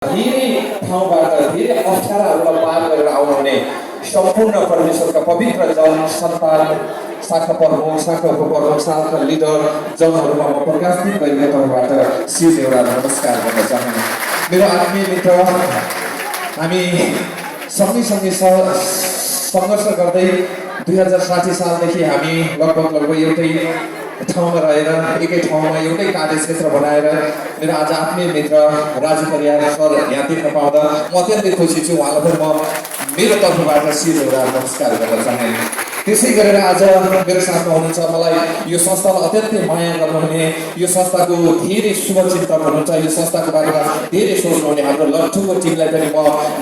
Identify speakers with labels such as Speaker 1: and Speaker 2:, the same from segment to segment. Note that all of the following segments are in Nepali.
Speaker 1: धेरै ठाउँबाट धेरै अप्ठ्याराहरूलाई पार गरेर आउनुहुने सम्पूर्ण परमेश्वरका पवित्र जन सन्तान शाखा प्रमुख शाखा उपप्रमुख शाखा लिडर जनहरूमा म प्रकाशित गरेको तर्फबाट शिर एउटा नमस्कार गर्न चाहन्छु। मेरो आत्मीय मित्र, हामी सँगै सङ्घर्ष गर्दै 2060 सालदेखि हामी लगभग एउटै ठाउँमा रहेर एकै ठाउँमा एउटै कार्यक्षेत्र बनाएर मेरो आज आत्मीय मित्र राजु परियार सर यहाँ देख्न पाउँदा म अत्यन्तै खुसी छु। उहाँलाई पनि म मेरो तर्फबाट शिर एउटा नमस्कार गर्न चाहे। त्यसै गरेर आज मेरो साथमा हुनुहुन्छ, मलाई यो संस्थालाई अत्यन्तै माया गर्नुहुने, यो संस्थाको धेरै शुभचिन्तक हुनुहुन्छ, यो संस्थाको बारेमा धेरै सोच्नुहुने हाम्रो लट्ठुको टिमलाई पनि म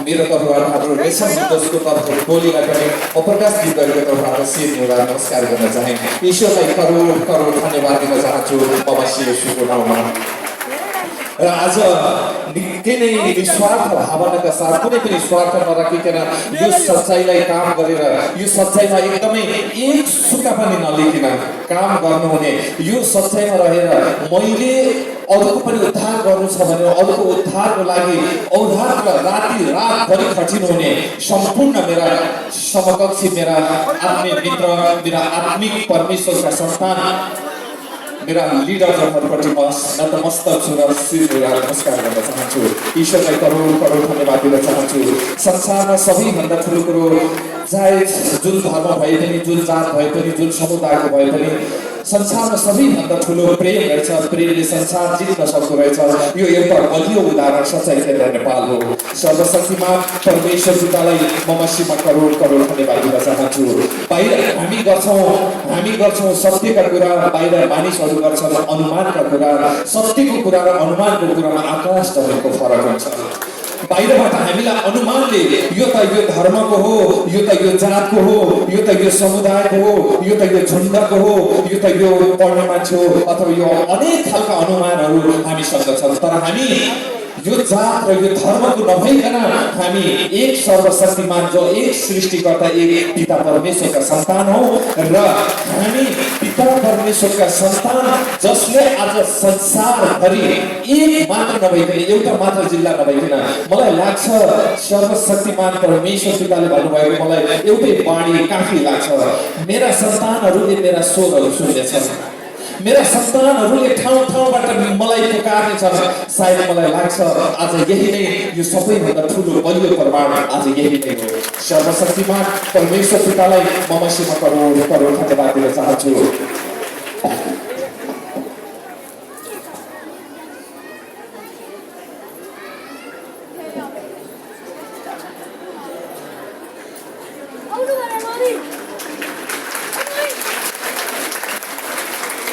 Speaker 1: मेरो तर्फबाट हाम्रो रेशम दोषको तर्फ टोलीलाई पनि म प्रकाश गीतहरूको तर्फबाट शिर एउटा नमस्कार गर्न चाहे। ईश्वरलाई करोड करोड धन्यवाद दिन चाहन्छु म शिवको नाउँमा। र आज निकै नै निस्वार्थ भावनाका साथ कुनै पनि स्वार्थ नराखिकन यो सच्चाइलाई काम गरेर यो सच्चाइमा एकदमै एक सुका पनि नलिकन काम गर्नुहुने, यो सच्चाइमा रहेर मैले अरूको पनि उद्धार गर्नु छ भने अरूको उद्धारको लागि औधार राति रातभरि खटिनुहुने सम्पूर्ण मेरा समकक्षी, मेरा आत्मीय मित्र, मेरा आत्मिक परमेश्वरका सन्तान, मेरा लिडर जनहरूप्रति म नतमस्तक छु र शिर नमस्कार गर्न चाहन्छु। ईश्वरलाई करोड करोड धन्यवाद दिन चाहन्छु। संसारमा सबैभन्दा ठुलो कुरो चाहे जुन धर्म भए पनि, जुन जात भए पनि, जुन समुदायको भए पनि, संसारमा सबैभन्दा ठुलो प्रेम रहेछ। प्रेमले संसार जित्न सक्दो रहेछ। यो एउटा बलियो उदाहरण सच्चाइ केन्द्र नेपाल हो। सर्वशक्तिमान परमेश्वर पितालाई म मसीमा करोड करोड धन्यवाद दिन चाहन्छु। बाहिर हामी गर्छौँ सत्यका कुरा, बाहिर मानिसहरू गर्छन् अनुमानका कुरा। सत्यको कुरा र अनुमानको कुरामा आकाश जमिनको फरक हुन्छ। बाहिरबाट हामीलाई अनुमानले यो त यो धर्मको हो, यो त यो जातको हो, यो त यो समुदायको हो, यो त यो झुण्डको हो, यो त यो पढ्ने मान्छे हो, अथवा यो अनेक खालका अनुमानहरू हामीसँग छन्। तर हामी यो जात र यो धर्मको नभइकन हामी एक सर्वशक्तिमान जो एक सृष्टिकर्ता, एक पिता परमेश्वरका सन्तान हौ र हामी पिता परमेश्वरका सन्तान जसले आज संसारभरि एक मात्र नभइकन, एउटा मात्र जिल्ला नभइकन, मलाई लाग्छ सर्वशक्तिमान परमेश्वर पिताले भन्नुभएको मलाई एउटै बाणी काफी लाग्छ। मेरा सन्तानहरूले मेरा स्वरहरू सुन्नेछन्, मेरा सन्तानहरूले ठाउँ ठाउँबाट मलाई पुकार्नेछन्। सायद मलाई लाग्छ आज यही नै यो सबैभन्दा ठुलो बलियो प्रमाण आज यही नै हो। सर्वशक्तिमान परमेश्वर पितालाई म मसीमा करोड करोड धन्यवाद दिन चाहन्छु।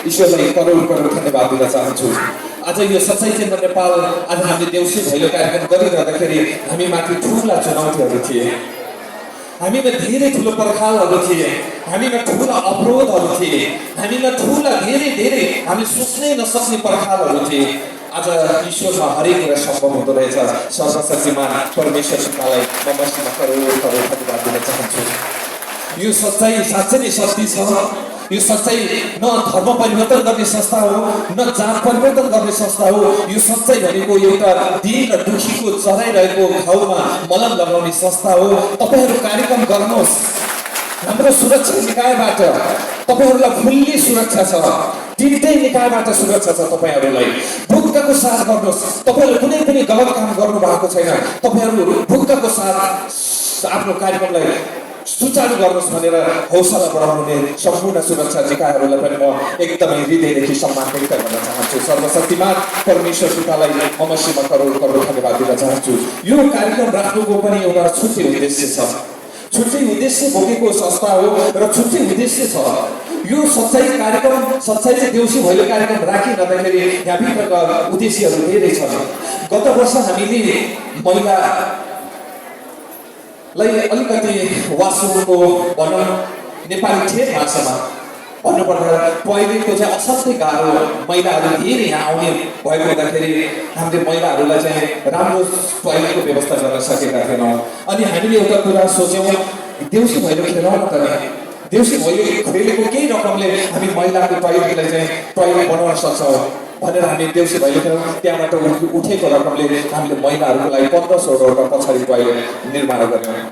Speaker 1: ईश्वरलाई करोड करोड धन्यवाद दिन चाहन्छु। आज यो सच्चाइ केन्द्र नेपाल, आज हामीले देउसी भैलो कार्यक्रम गरिरहँदाखेरि हामीमाथि ठुला चुनौतीहरू थिए, हामीमा धेरै ठुलो पर्खालहरू थिए, हामीमा ठुला अवरोधहरू थिए, हामीमा ठुला धेरै हामी सोच्नै नसक्ने पर्खालहरू थिए। आज ईश्वरमा हरेक कुरा सम्भव हुँदो रहेछ। सर्वशक्तिमान परमेश्वर पितालाई म मसीमा करोड करोड धन्यवाद दिन चाहन्छु। यो सच्चाइ साँच्चै नै सत्य छ। यो सच्चाइ न धर्म परिवर्तन गर्ने संस्था हो, न जात परिवर्तन गर्ने संस्था हो। यो सच्चाइ भनेको एउटा दीन र दुखीको चराइरहेको घाउमा मलम लगाउने संस्था हो। तपाईहरू कार्यक्रम गर्नुहोस्, हाम्रो सुरक्षा निकायबाट तपाईहरूलाई फुल्ली सुरक्षा छ। तिनटै निकायबाट सुरक्षा छ तपाईहरूलाई। ढुक्कको साथ गर्नुहोस्। तपाईहरूले कुनै पनि गलत काम गर्नु भएको छैन। तपाईहरू ढुक्कको साथ आफ्नो कार्यक्रमलाई सुचारू गर्नुहोस् भनेर हौसला बढाउने सम्पूर्ण सुरक्षा निकायहरूलाई पनि म एकदमै हृदयदेखि सम्मान व्यक्त गर्न चाहन्छु। सर्वशक्तिमान परमेश्वर पितालाई म मसीमा करोड करोड धन्यवाद दिन चाहन्छु। यो कार्यक्रम राख्नुको पनि एउटा छुट्टै उद्देश्य छ, छुट्टै उद्देश्य बोकेको संस्था हो र छुट्टै उद्देश्य छ। यो सच्चाइ कार्यक्रम, सच्चाइ चाहिँ देउसी भैलो कार्यक्रम राखिरहँदाखेरि यहाँभित्रका उद्देश्यहरू धेरै छन्। गत वर्ष हामीले महिलालाई अलिकति वासुको भनौँ नेपाली ठेट भाषामा भन्नुपर्दा पहिलेको चाहिँ असाध्यै गाह्रो, महिलाहरू धेरै यहाँ आउने भएको हुँदाखेरि हामीले महिलाहरूलाई चाहिँ राम्रो टोयलेटको व्यवस्था गर्न सकेका थिएनौँ। अनि हामीले एउटा कुरा सोच्यौँ, देउसी भैलो खेलौँ न त नि, देउसी भैलो खेलेको केही रकमले हामी महिलाको टोयलेटलाई चाहिँ टोयलेट बनाउन सक्छौँ। भनेर हामी देउसी भैलो खेल्यौँ। त्यहाँबाट उठेको रकमले हामीले महिलाहरूको लागि 1500वटा पछाडि टोयलेट निर्माण गर्यौँ।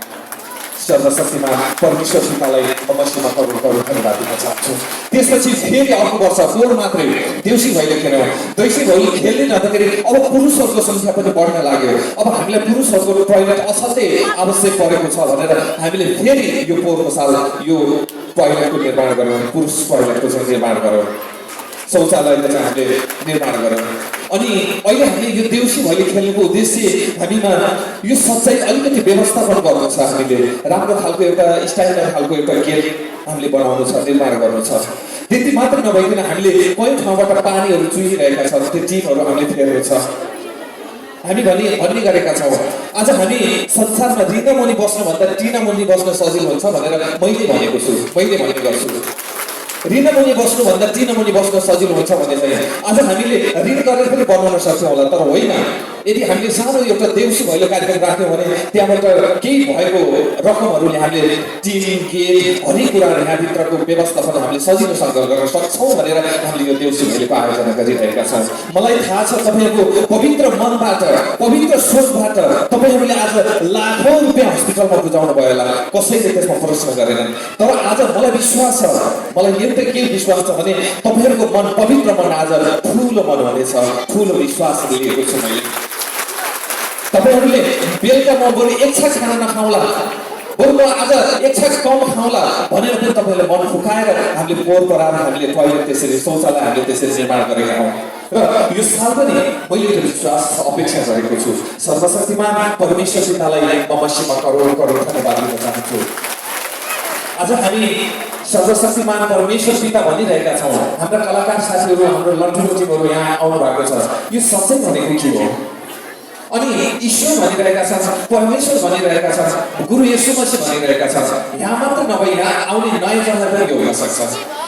Speaker 1: सर्वशक्तिमा परमेश्वर पितालाई मसीमा करोड धन्यवाद दिन चाहन्छु। त्यसपछि फेरि अर्को वर्ष फोहोर मात्रै देउसी भैलो खेल्यौँ। देउसी भैलो खेल्दै जाँदाखेरि अब पुरुषहरूको सङ्ख्या पनि बढ्न लाग्यो। अब हामीलाई पुरुषहरूको टोयलेट असाध्यै आवश्यक परेको छ भनेर हामीले फेरि यो पोहोरको साल यो टोयलेटको निर्माण गऱ्यौँ। पुरुष टोयलेटको चाहिँ निर्माण गऱ्यौँ। शौचालयको चाहिँ हामीले निर्माण गऱ्यौँ। अनि अहिले हामीले यो देउसी भैलो खेल्नुको उद्देश्य हामीमा यो सच्चाइ अलिकति व्यवस्थापन गर्नु छ। हामीले राम्रो खालको एउटा स्टाइलर खालको एउटा गेट हामीले बनाउनु छ, निर्माण गर्नु छ। त्यति मात्र नभइकन हामीले कहीँ ठाउँबाट पानीहरू चुहिरहेका छौँ, त्यो टिमहरू हामीले फेर्नु छ। हामी भन्ने गरेका छौँ आज हामी संसारमा ऋणमुनि बस्नुभन्दा टिनामुनि बस्न सजिलो हुन्छ भनेर मैले भनेको छु, मैले भन्ने गर्छु। ऋणमुनि बस्नुभन्दा टिनामुनि बस्न सजिलो हुन्छ भने चाहिँ आज हामीले ऋण गरेर पनि बनाउन सक्छौँ होला, तर होइन। यदि हामीले सानो एउटा देउसी भैलो कार्यक्रम राख्यौँ भने त्यहाँबाट केही भएको रकमहरूले हामीले टिम गेट हरेक कुराहरू यहाँभित्रको व्यवस्थापन हामीले सजिलोसँग गर्न सक्छौँ भनेर हामीले यो देउसी भैलोको आयोजना गरिरहेका छौँ। मलाई थाहा छ तपाईँहरूको पवित्र मनबाट, पवित्र सोचबाट तपाईँहरूले आज लाखौँ रुपियाँ हस्पिटलमा बुझाउनु भयो होला, कसैले त्यसमा प्रश्न गरेनन्। तर आज मलाई विश्वास छ, मलाई एउटा के विश्वास छ भने तपाईँहरूको मन, पवित्र मन आज ठुलो मन हुनेछ, ठुलो विश्वास लिएको छु मैले। तपाईँहरूले बेलुका म बरु एक छाक खाना नखाउँला, बरु म आज एक छाक कम खाउँला भनेर पनि तपाईँहरूले मन फुकाएर हामीले पोहोर पराएर हामीले टोयलेट त्यसरी, शौचालय हामीले त्यसरी निर्माण गरेका हौँ। र यो साल पनि मैले विश्वास अपेक्षा गरेको छु। सर्वशक्तिमान परमेश्वर पितालाई म मसीमा करोड करोड धन्यवाद दिन चाहन्छु। आज हामी सर्वशक्तिमान परमेश्वर पिता भनिरहेका छौँ। हाम्रा कलाकार साथीहरू, हाम्रो लन्ठुको टिमहरू यहाँ आउनु भएको छ। यो सच्चै भनेको के हो? अनि ईश्वर भनिरहेका छन्, परमेश्वर भनिरहेका छन्, गुरु येशू मसीह भनिरहेका छन्। यहाँ मात्र नभई यहाँ आउने नयाँ जन्म पनि हुन सक्छ।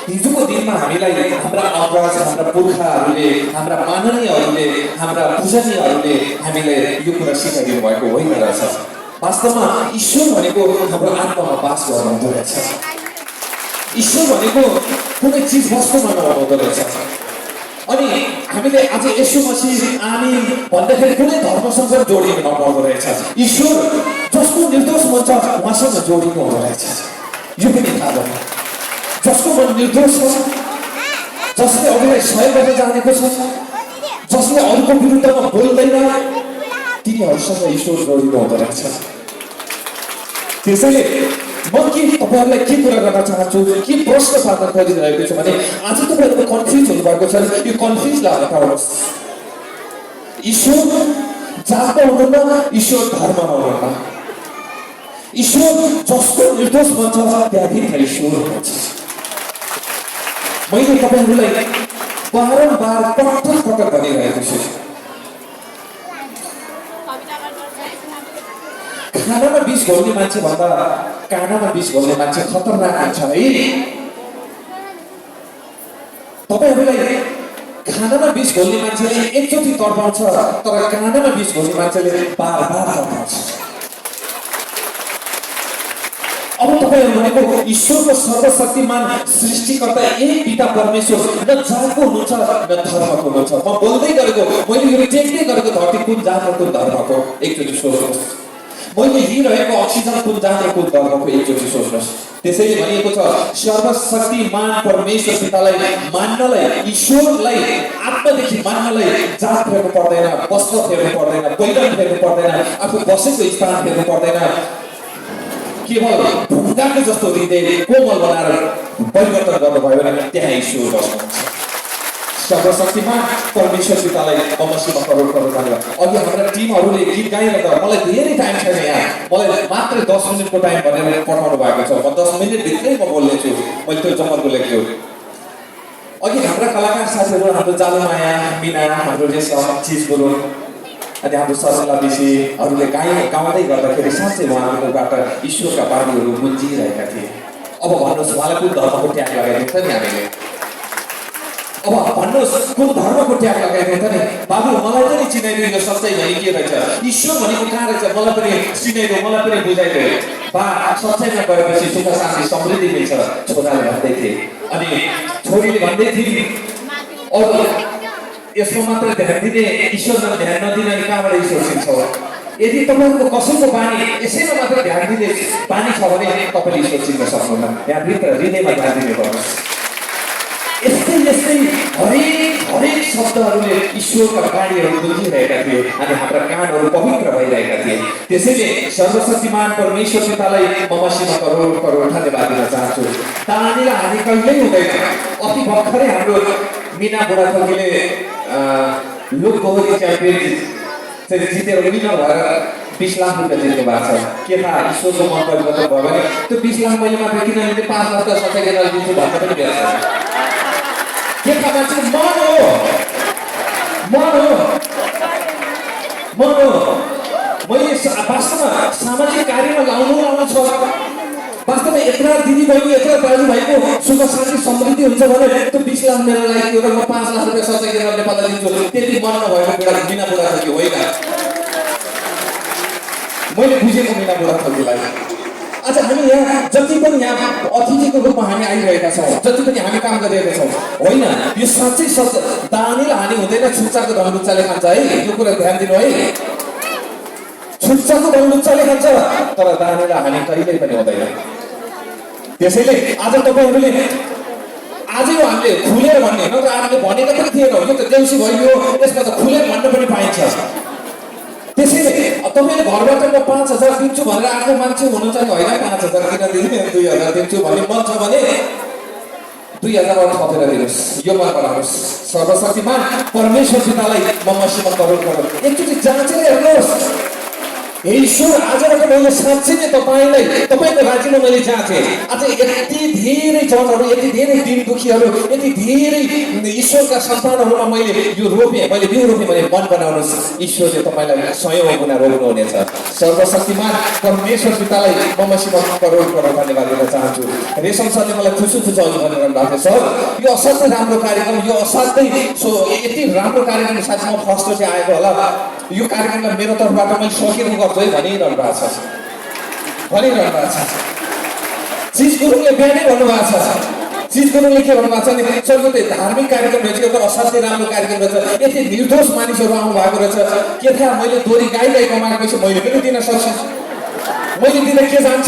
Speaker 1: हिजोको दिनमा हामीलाई हाम्रा अग्रज, हाम्रा पुर्खाहरूले, हाम्रा माननीयहरूले, हाम्रा पूजनीयहरूले हामीलाई यो कुरा सिकाइदिनु भएको होइन रहेछ। वास्तवमा ईश्वर भनेको हाम्रो आत्मामा बास गर्नुहुँदो रहेछ। ईश्वर भनेको कुनै चिज वस्तुमा नहुँदो रहेछ। अनि हामीले आज येशू मसीह आमीन भन्दाखेरि कुनै धर्मसँग जोडिनु नपर्दो रहेछ। ईश्वर जसको निर्दोष मन छ उहाँसँग जोडिनु हुँदो रहेछ। यो पनि थाहा भयो। जसको मन निर्दोष छ, जसले अरूलाई सहयोग गर्न जानेको छ, जसले अरूको विरुद्धमा बोल्दैन, तिनीहरूसँग ईश्वर जोडिनु हुँदो रहेछ। त्यसैले म के तपाईँहरूलाई के कुरा गर्न चाहन्छु, के प्रश्न पार्न खोजिरहेको छु भने आज तपाईँहरूको कन्फ्युज हुनुभएको छ। यो कन्फ्युजलाई हटाउनुहोस्। ईश्वर जातमा हुनुहुन्न, ईश्वर धर्ममा हुनुहुन्न। ईश्वर जसको निर्दोष मन छ त्यहाँभित्र ईश्वर हुनुहुन्छ। मैले तपाईँहरूलाई बारम्बार पटक पटक भनिरहेको छु, खानामा विष घोल्ने मान्छे भन्दा कानामा विष घोल्ने मान्छे खतरनाक हुन्छ है। तपाईँहरूलाई खानामा विष घोल्ने मान्छेले एकचोटि तर्पाउँछ, तर कानामा विष घोल्ने मान्छेले बार बार तर्पाउँछ। अब तपाईँहरू भनेको ईश्वरको सर्वशक्तिमान सृष्टिकर्ता एक पिता परमेश्वर न जातको हुनुहुन्छ न धर्मको हुनुहुन्छ। म बोल्दै गरेको, मैले यो टेक्दै गरेको धरती कुन जात र कुन धर्मको एकचोटि सोच्नुहोस्। मैले लिइरहेको अक्सिजन कुन जात र कुन धर्मको एकचोटि सोच्नुहोस्। त्यसैले भनिएको छ सर्वशक्तिमान परमेश्वर पितालाई मान्नलाई, ईश्वरलाई आत्मादेखि मान्नलाई जात फेर्नु पर्दैन, वस्त्र फेर्नु पर्दैन, पहिरन फेर्नु पर्दैन, आफू बसेको स्थान फेर्नु पर्दैन। केवल ढुङ्गाको जस्तो हृदय कोमल बनाएर परिवर्तन गर्नुभयो भने त्यहाँ ईश्वर बस्नुहुन्छ। सर्वशक्तिमान परमेश्वर पितालाई मसीमा करोड करोड धन्यवाद। अघि हाम्रा टिमहरूले गीत गाइरहँदा मलाई धेरै टाइम छैन, यहाँ मलाई मात्र 10 मिनटको टाइम भनेर पठाउनु भएको छ। म 10 मिनटभित्रै म बोल्नेछु, मैले त्यो जमर्को लेख्छु। अघि हाम्रा कलाकार साथीहरू, हाम्रो जालुमाया, मिना, हाम्रो रेशम, चिज गुरुङ अनि हाम्रो सरला विषीहरूले गाउँदै गर्दाखेरि साँच्चै उहाँहरूबाट ईश्वरका बाणीहरू गुन्जिरहेका थिए। अब भन्नुहोस् उहाँलाई कुन धर्मको ट्याग लगाइदिन्छ नि हामीले? अब भन्नुहोस् कुन धर्मको ट्याग लगाइदिन्छ नि? बाबु मलाई पनि चिनाइदिनु यो सच्चाइ भने के रहेछ, ईश्वर भनेको कहाँ रहेछ मलाई पनि चिनाइदियो, मलाई पनि बुझाइदियो। बा सच्चाइमा गएपछि सुख शान्ति समृद्धि मिल्छ छोराले भन्दै थिए। अनि छोरीले भन्दै थिए यसमा मात्र ध्यान दिने ईश्वरमा ध्यान नदिने अनि कहाँबाट ईश्वर सिक्छ होला? यदि तपाईँको कसैको बानी यसैमा मात्र ध्यान दिने बानी छ भने तपाईँले ईश्वर चिन्न सक्नुहुन्न। यहाँभित्र हृदयमा ध्यान दिने गर्नुहोस्। यस्तै यस्तै हरेक शब्दहरूले ईश्वरका बाणीहरू बुझिरहेका थिए अनि हाम्रा कानहरू पवित्र भइरहेका थिए। त्यसैले सर्वशक्तिमान परमेश्वर पितालाई म मसीमा करोड करोड धन्यवाद दिन चाहन्छु। दानीलाई हामी कहिल्यै हुँदैन। अति भर्खरै हाम्रो मिना बुढाथोकीले लोक गौरी च्याम्पियन जितेर विनर भएर 20 लाख रुपियाँ जित्नु भएको छ। के थाहा ईश्वरको मन परिवर्तन भयो भने त्यो 20 लाख मैले मात्र किन लिने 5 लाख त सच्याएर दिन्छु भन्ने पनि बेला छ। के थाहा मान्छे मन हो मैले वास्तवमा सामाजिक कार्यमा लाउनु छ। वास्तवमा यत्रा दिदीबहिनी यत्रा दाजुभाइको सुख शान्ति समृद्धि हुन्छ भने त्यो 20 लाख मेरो लागि एउटा म 5 लाख रुपियाँ सच्याएर नेपाललाई दिन्छु त्यति मन नभएको बेला बिना बुढाथोकी होइन। मैले बुझेको मिना बुढाथोकीलाई आज हामी यहाँ जति पनि यहाँ अतिथिको रूपमा हामी आइरहेका छौँ, जति पनि हामी काम गरिरहेका छौँ, होइन यो साँच्चै सत्य दानीलाई हानि हुँदैन। छुच्चाको धनलुच्चाले खान्छ है, यो कुरा ध्यान दिनु है। छुच्चाको धनलुच्चाले खान्छ तर दानीलाई हानि कहिल्यै पनि हुँदैन। त्यसैले आज तपाईँहरूले आजै हामीले खुलेर भन्ने नत्र हामीले भनेको पनि थिएन। यो त देउसी भयो, यसमा त खुलेर भन्न पनि पाइन्छ। त्यसैले तपाईँले घरबाट म 5000 दिन्छु भनेर आएको मान्छे हुनुहुन्छ नि होइन। 5000 किन दिने 2000 दिन्छु भन्ने मन छ भने 2000 थपेर दिनुहोस्। यो मन बनाउनुहोस्। सर्वशक्तिमान परमेश्वर पितालाई म मसीमा करोड करोड एकचोटि जाँचेर हेर्नुहोस्। ईश्वर आजबाट मैले साँच्चै नै तपाईँको राज्यमा मैले जाँचेँ। आज यति धेरै जनहरू, यति धेरै दिन दुखीहरू, यति धेरै ईश्वरका सन्तानहरूमा मैले यो रोपेँ, मैले बिउ रोपेँ भने मन बनाउनुहोस्। ईश्वरले तपाईँलाई 100 गुणा रोप्नुहुनेछ। सर्वशक्तिमान परमेश्वर पितालाई म मसीमा करोड करोड धन्यवाद दिन चाहन्छु। रेशम सरले मलाई खुसु खुसु अघि भनेर भएको सर यो असाध्यै राम्रो कार्यक्रम, यो असाध्यै यति राम्रो कार्यक्रम साथी म फर्स्ट चाहिँ आएको होला। यो कार्यक्रमलाई मेरो तर्फबाट मैले सकिएको गर्छु है भनिरहनु भएको छ। चिज गुरुङले बिहानै भन्नुभएको छ। चिज गुरुङले के भन्नुभएको छ भने सर यो त धार्मिक कार्यक्रम रहेछ, एउटा असाध्यै राम्रो कार्यक्रम रहेछ, यति निर्दोष मानिसहरू आउनु भएको रहेछ। के थाहा मैले दोहोरी गाई कमाएपछि मैले पनि दिन सक्छु। मैले दिन के जान्छ,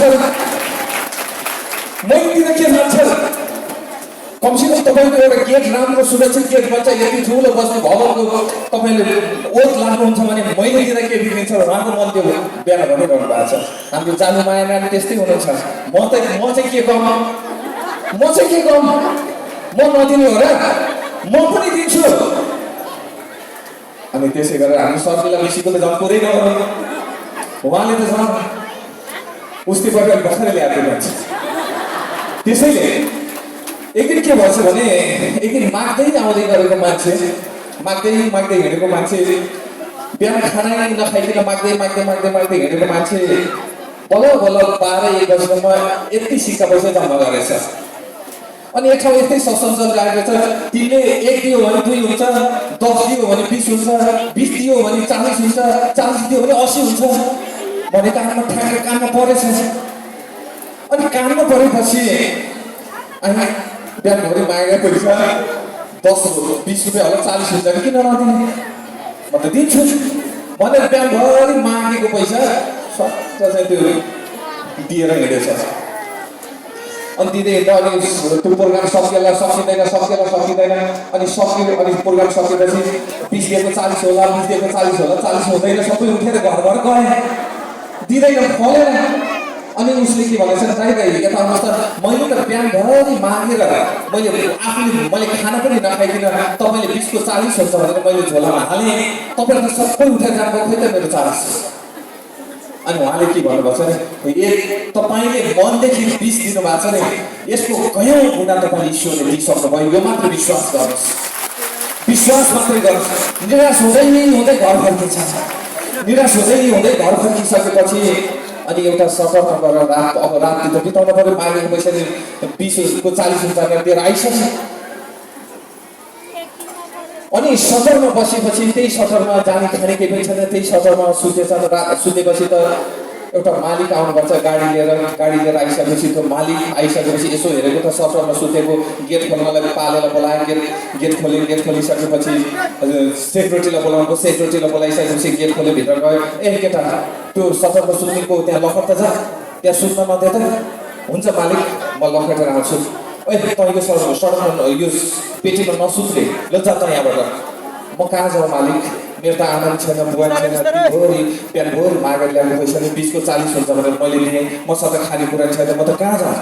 Speaker 1: कमसेकम तपाईँको एउटा गेट राम्रो सुरक्षित गेट बन्छ। यति ठुलो बस्ने भवनको तपाईँले ओत लाग्नुहुन्छ भने मैले दिँदा के बिग्रिन्छ उहाँको मन त्यो बिहान भनिरहनु भएको छ। हाम्रो जानु माया नानी त्यस्तै हुनुहुन्छ। म चाहिँ के कम, म नदिने हो र, म पनि दिन्छु। अनि त्यसै गरेर हामी सर्जीलाई मिसीको त झन् पुरै नगरौँ, उहाँले त झन् उस्तीबाट भर्खरै ल्याएको भन्छ। त्यसैले एक दिन के भन्छ भने एक दिन माग्दै आउँदै गरेको मान्छे, माग्दै हिँडेको मान्छे, बिहान खाना नखाइकन माग्दै हिँडेको मान्छे बल्ल 12-1 बजीसम्म यति सिक्का पैसा जम्मा गरेछ। अनि एक ठाउँ यस्तै सत्सङ्ग गएको छ। तिमीले 1 दियो भने 2 हुन्छ, 10 दियो भने 20 हुन्छ, 20 दियो भने 40 हुन्छ, 40 दियो भने 80 हुन्छ भने कानमा परेछ। अनि कानमा परेपछि अनि बिहानभरि मागेको पैसा 10-20 रुपियाँ होला 40 हुन्छ किन नदिने, म त दिन्छु भनेर बिहानभरि मागेको पैसा सट्ट चाहिँ त्यो दिएर हिँडेछ। अनि दिँदै हिँड्दा अनि त्यो प्रोग्राम सकिँदैन अनि प्रोग्राम सकेपछि 20 दिएको 40 होला, 40 हुँदैन, सबै उठेर घर गए, दिँदैन फलेन। अनि उसले के भनेछ दाइ यता आउनुहोस् त, मैले त बिहानभरि मागेर मैले खाना पनि नखाइकन तपाईँले 20 को 40 हुन्छ भनेर मैले झोलामा हालेँ, तपाईँले त सबै उठेर जानुभयो, खोइ त मेरो 40। अनि उहाँले के भन्नुभएको छ भने तपाईँले मनदेखि 20 दिनुभएको छ नि, यसको कयौँ गुणा तपाईँले ईश्वरले दिइसक्नुभयो, यो मात्र विश्वास गर्नुहोस्, विश्वास मात्रै गर्नुहोस्। निराश हुँदै घर फर्किसकेपछि अनि एउटा सतर्क गरेर अब राति त बिताउनु पर्यो, मागेको पैसा 20 को 40 हुन्छ दिएर आइसक्यो। अनि सदरमा बसेपछि त्यही सदरमा जाने खाने केही पनि छैन, त्यही सदरमा सुतेपछि त एउटा मालिक आउनुपर्छ गाडी लिएर आइसकेपछि त्यो मालिक आइसकेपछि यसो हेरेको त सफरमा सुतेको गेट खोल्नलाई पालेर बोलायो गेट खोलिसकेपछि सेक्युरिटीलाई बोलाउनु सेक्युरिटीलाई बोलाइसकेपछि गेट खोले भित्र गयो केटा त्यो सफरमा सुत्नेको त्यहाँ लखर त छ त्यहाँ सुत्न नदिए त हुन्छ मालिक म लखेटेर आउँछु तपाईँको सडकमा यो पेटीमा नसुत्ने ल जा त यहाँबाट म कहाँ जाउँ मालिक मेरो त आमा छैन बुवा छैन भोरि बिहान भोरि मागेर ल्याउने पैसा नि 20 को 40 हुन्छ भनेर मैले लिएँ मसँग खाने कुरा छैन म त कहाँ जाउँ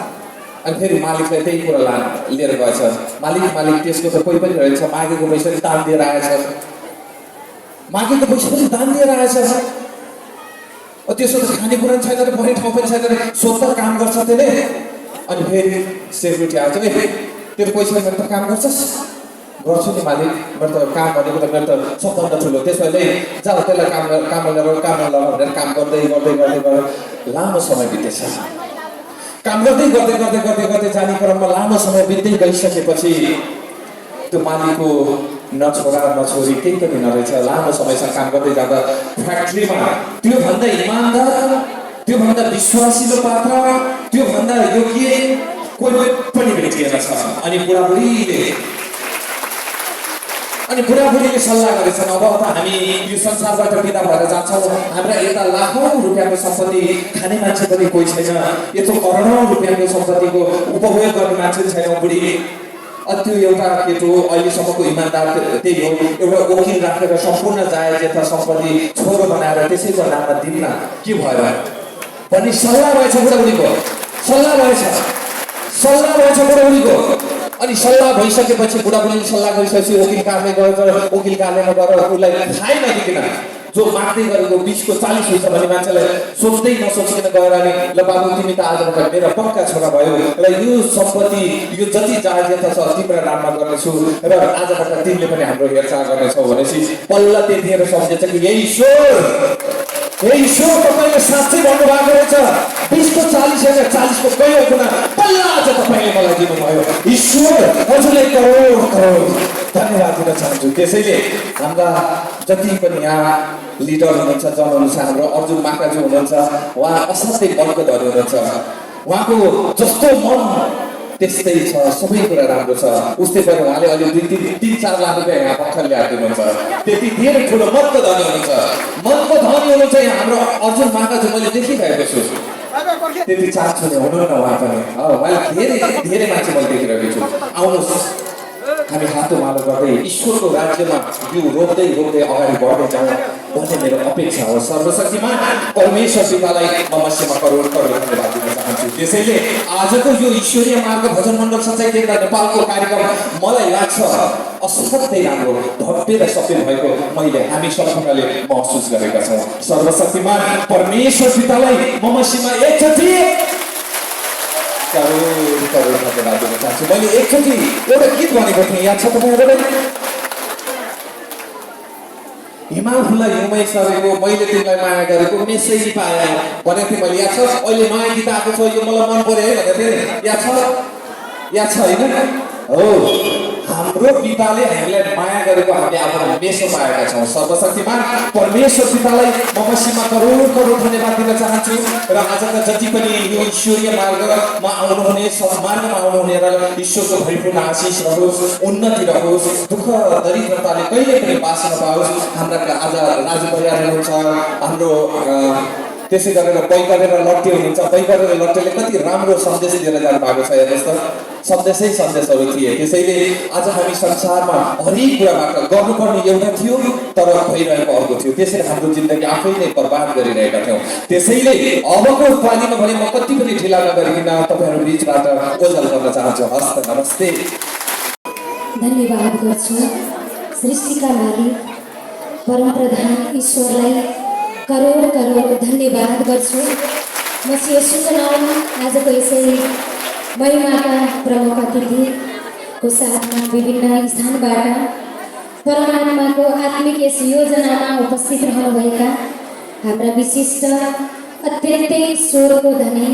Speaker 1: अनि फेरि मालिकलाई त्यही कुरा लिएर गएछ मालिक त्यसको त कोही पनि रहेछ मागेको पैसा नि दान दिएर आएछ त्यसो त खाने कुरा छैन र भन्ने ठाउँ पनि छैन सोध्दा काम गर्छ त्यसले अनि फेरि सेक्युरिटी आउँछ तेरो पैसा मेरो त काम गर्छस् गर्छु नि मालिक मेरो त काम भनेको त मेरो त सबभन्दा ठुलो त्यसैले जाऊ त्यसलाई काम भनेर काम गर्दै लामो समय बितेछ काम गर्दै जाने क्रममा लामो समय बित्दै गइसकेपछि त्यो मालिकको न छोरा न छोरी केही पनि नरहेछ लामो समयसम्म काम गर्दै जाँदा फ्याक्ट्रीमा त्योभन्दा इमान्दार त्योभन्दा विश्वासिलो पात्र त्योभन्दा योग्य कोही पनि भेटिएन छ अनि बुढाबुढीले सल्लाह गरेछन् अब त हामी यो संसारबाट बिदा भएर जान्छौँ हाम्रा यता लाखौँ रुपियाँको सम्पत्ति खाने मान्छे पनि कोही छैन यत्रो करोडौँ रुपियाँको सम्पत्तिको उपभोग गर्ने मान्छे छैन बुढी त्यो एउटा केटो अहिलेसम्मको इमान्दार त्यही हो एउटा वकिल राखेर सम्पूर्ण जायज यता सम्पत्ति छोरो बनाएर त्यसैको नाममा दिन्न के भयो भन्ने सल्लाह भएछ बुढाबुढीको अनि सल्लाह भइसकेपछि बुढाबुढीले सल्लाह गरिसकेपछि वकिल कार्यालयमा गएर उसलाई थाहै नदिकन जो माग्दै गरेको 20 को 40 हुन्छ भने मान्छेलाई सोच्दै नसोचिकन गएर अनि ल बाबु तिमी त आजबाट मेरो पक्का छोरा भयो र यो सम्पत्ति यो जति जायज छ तिम्रो नाममा गर्नेछु र आजबाट तिमीले पनि हाम्रो हेरचाह गर्नेछौ भनेपछि पल्ल त्यतिखेर सम्झेछ कि हे ईश्वर तपाईँले साँच्चै भन्नुभएको रहेछ 20 को 40 होइन 40 को कयौँ गुणा पल्ल आज तपाईँले मलाई दिनुभयो ईश्वर हजुरलाई करोड धन्यवाद दिन चाहन्छु त्यसैले हाम्रा जति पनि यहाँ लिडर हुनुहुन्छ जन हुनुहुन्छ हाम्रो अर्जुन माकाजी हुनुहुन्छ उहाँ असाध्यै मनको धनी हुनुहुन्छ उहाँको जस्तो मन त्यस्तै छ सबै कुरा राम्रो छ उस्तै पनि उहाँले अहिले 2-3-4 लाख रुपियाँ यहाँ भर्खर ल्याइदिनुहुन्छ त्यति धेरै ठुलो मनको धनी हुनुहुन्छ यहाँ हाम्रो अर्जुन माकाजी मैले देखिरहेको छु त्यति चाहन्छु नि हुनुहुन्न उहाँ पनि उहाँले धेरै मान्छे मैले देखिरहेको छु आउनुहोस् हामी हातोमालो गर्दै ईश्वरको राज्यमा यो रोक्दै अगाडि बढ्दै जाउँ भन्ने मेरो अपेक्षा हो सर्वशक्तिमान परमेश्वर पितालाई नमस्यमा करोड धन्यवाद दिन चाहन्छु त्यसैले आजको यो ईश्वरीय मार्ग भजन मण्डल सञ्चार केन्द्र नेपालको कार्यक्रम मलाई लाग्छ असाध्यै राम्रो भव्य र सफल भएको हामी सबैले महसुस गरेका छौँ सर्वशक्तिमान परमेश्वर पितालाई नमस्यमा एकचोटि करोड धन्यवाद दिन चाहन्छु मैले एकचोटि एउटा गीत भनेको थिएँ याद छ तपाईँहरूलाई हिमाल फुला हिउँमै सरेको मैले तिमीलाई माया गरेको मेसै पाएँ भनेको थिएँ मैले याद छ अहिले नयाँ गीत आएको छ यो मलाई मन पर्यो है भनेको थिएँ याद छ होइन हो हाम्रो पिताले हामीलाई माया गरेको हामीले आफ्नो मेसो पाएका छौँ सर्वशक्तिमान परमेश्वर पितालाई मसीमा करोड धन्यवाद दिन चाहन्छु र आजका जति पनि यो ईश्वरीय मार्गमा आउनुहुने सम्मानमा आउनुहुने र ईश्वरको भरिपूर्ण आशिष रहोस् उन्नति रहोस् दुःख दरिद्रताले कहिले पनि बास नपाओस् हाम्रा आज राजु परिवार हुनुहुन्छ हाम्रो त्यसै गरेर बैगरेर लट्टे हुनुहुन्छ बैगरेर लट्टेले कति राम्रो सन्देश दिएर जानु भएको छ हेर्नुहोस् त सन्देशहरू थिए त्यसैले आज हामी संसारमा हरेक कुराबाट गर्नुपर्ने एउटा थियो तर भइरहेको अर्को थियो त्यसैले हाम्रो जिन्दगी आफै नै बर्बाद गरिरहेका थियौँ त्यसैले अबको पालीमा भने म कति पनि ढिला नगरिकन तपाईँहरू बीचबाट ओझल गर्न चाहन्छु हस्त नमस्ते
Speaker 2: धन्यवाद गर्छु सृष्टिका मालिक परम प्रधान ईश्वरलाई करोड धन्यवाद गर्छु म सुन्दर आजको यसै महिमाका प्रमुख अतिथिको साथमा विभिन्न स्थानबाट परमात्माको आत्मिक यस योजनामा उपस्थित रहनुभएका हाम्रा विशिष्ट अत्यन्तै स्वरको धनी